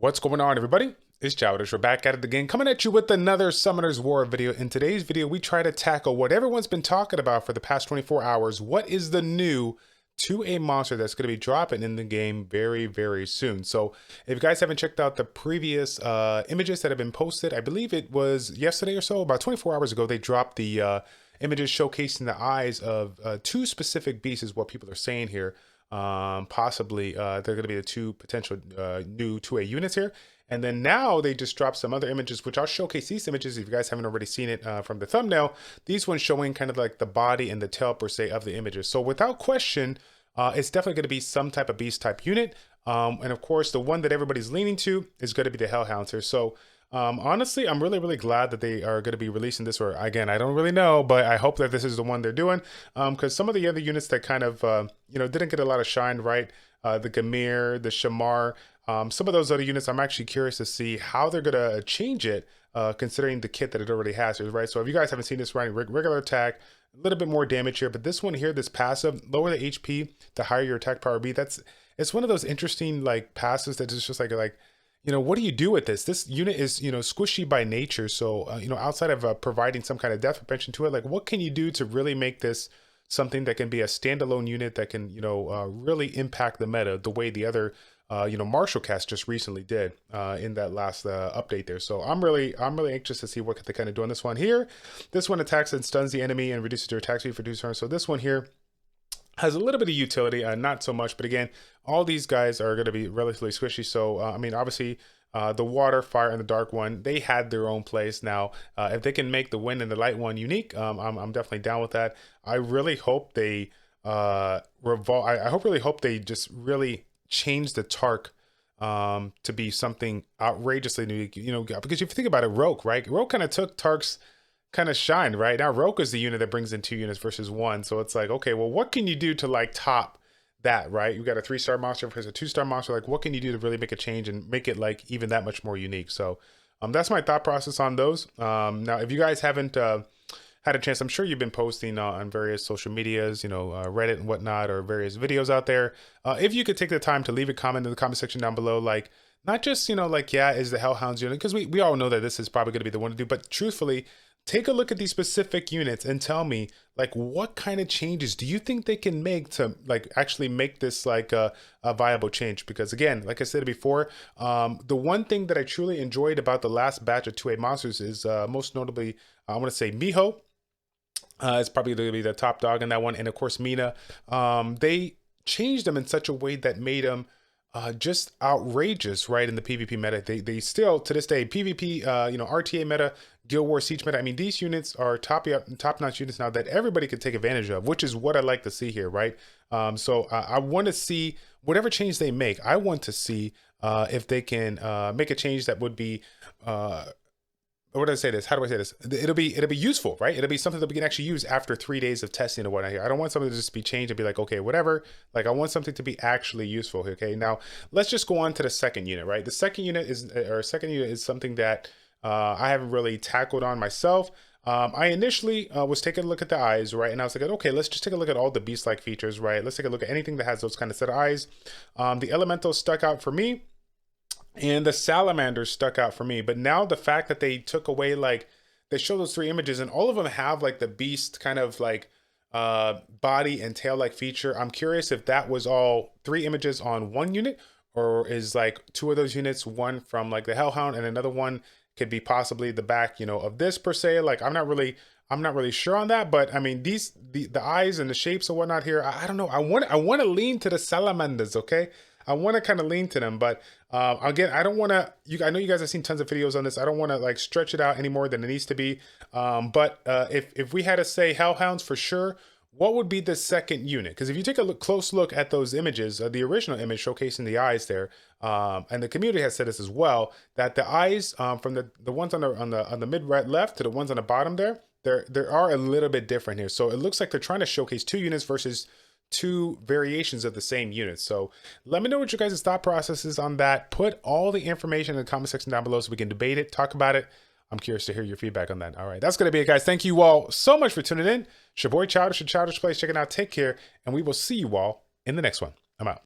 What's going on, everybody? It's Childish. We're back at it again, coming at you with another Summoner's War video. In today's video, we try to tackle what everyone's been talking about for the past 24 hours. What is the new 2A monster that's going to be dropping in the game very, very soon? So if you guys haven't checked out the previous images that have been posted, I believe it was yesterday or so, about 24 hours ago, they dropped the images showcasing the eyes of two specific beasts, is what people are saying here. Possibly they're going to be the two potential new 2A units here. And then now they just dropped some other images, which I'll showcase these images if you guys haven't already seen it from the thumbnail. These ones showing kind of like the body and the tail per se of the images. So without question, it's definitely going to be some type of beast type unit. And of course, the one that everybody's leaning to is going to be the Hellhounds here. So honestly, I'm really glad that they are going to be releasing this, or again, I don't really know, but I hope that this is the one they're doing, because some of the other units that kind of didn't get a lot of shine, right? The Gamir, the Shamar, some of those other units, I'm actually curious to see how they're going to change it, considering the kit that it already has here, right? So if you guys haven't seen this, running regular attack, a little bit more damage here, but this one here, this passive, lower the HP, the higher your attack power be. It's one of those interesting like passives that is just like what do you do with this? This unit is, squishy by nature. So, outside of providing some kind of depth prevention to it, like what can you do to really make this something that can be a standalone unit that can, really impact the meta the way the other, Martial Cast just recently did in that last update there. So I'm really anxious to see what they kind of do on this one here. This one attacks and stuns the enemy and reduces their attack speed for 2 turns. So this one here has a little bit of utility, not so much, but again, all these guys are going to be relatively squishy. So, I mean, obviously, the water, fire, and the dark one, they had their own place. Now, if they can make the wind and the light one unique, I'm definitely down with that. I really hope they really hope they just really change the Tark to be something outrageously unique. Because if you think about it, Roke, right? Roke kind of took Tark's kind of shine, right? Now Roke is the unit that brings in 2 units versus 1. So it's like, okay, well, what can you do to like top that, right? You got a 3-star monster versus a 2-star monster. Like, what can you do to really make a change and make it like even that much more unique? So that's my thought process on those. Now, if you guys haven't had a chance, I'm sure you've been posting on various social medias, Reddit and whatnot, or various videos out there. If you could take the time to leave a comment in the comment section down below, like not just, is the Hellhounds unit, because we all know that this is probably going to be the one to do, but truthfully, take a look at these specific units and tell me, like, what kind of changes do you think they can make to, like, actually make this, like, a viable change? Because, again, like I said before, the one thing that I truly enjoyed about the last batch of 2A monsters is, most notably, I want to say Miho. It's probably going to be the top dog in that one. And, of course, Mina. They changed them in such a way that made them just outrageous, right, in the PvP meta. They still, to this day, PvP, RTA meta, Guild Wars Siege meta, I mean, these units are top-notch units now that everybody can take advantage of, which is what I like to see here, right? So I want to see whatever change they make. I want to see if they can make a change that would be what do I say this? How do I say this? It'll be useful, right? It'll be something that we can actually use after 3 days of testing and whatnot here. I don't want something to just be changed and be like, okay, whatever. Like, I want something to be actually useful. Okay, now let's just go on to the second unit, right? The second unit is something that I haven't really tackled on myself. I initially was taking a look at the eyes, right? And I was like, okay, let's just take a look at all the beast-like features, right? Let's take a look at anything that has those kind of set of eyes. The elemental stuck out for me. And the salamanders stuck out for me. But now the fact that they took away, like, they show those 3 images and all of them have like the beast kind of like body and tail like feature. I'm curious if that was all 3 images on 1 unit, or is like 2 of those units, one from like the Hellhound and another one could be possibly the back, of this per se. Like, I'm not really sure on that, but I mean, the eyes and the shapes and whatnot here, I don't know. I want to lean to the salamanders, okay? I want to kind of lean to them, but again, I don't want to, I know you guys have seen tons of videos on this. I don't want to like stretch it out any more than it needs to be. But if we had to say Hellhounds for sure, what would be the second unit? Because if you take a close look at those images, the original image showcasing the eyes there, and the community has said this as well, that the eyes from the ones on the mid right left to the ones on the bottom there are a little bit different here. So it looks like they're trying to showcase 2 units versus 2 variations of the same unit. So let me know what your guys' thought process is on that. Put all the information in the comment section down below so we can debate it, talk about it. I'm curious to hear your feedback on that. All right, that's going to be it, guys. Thank you all so much for tuning in. It's your boy Childish and ChildishPlays checking out. Take care, and we will see you all in the next one. I'm out.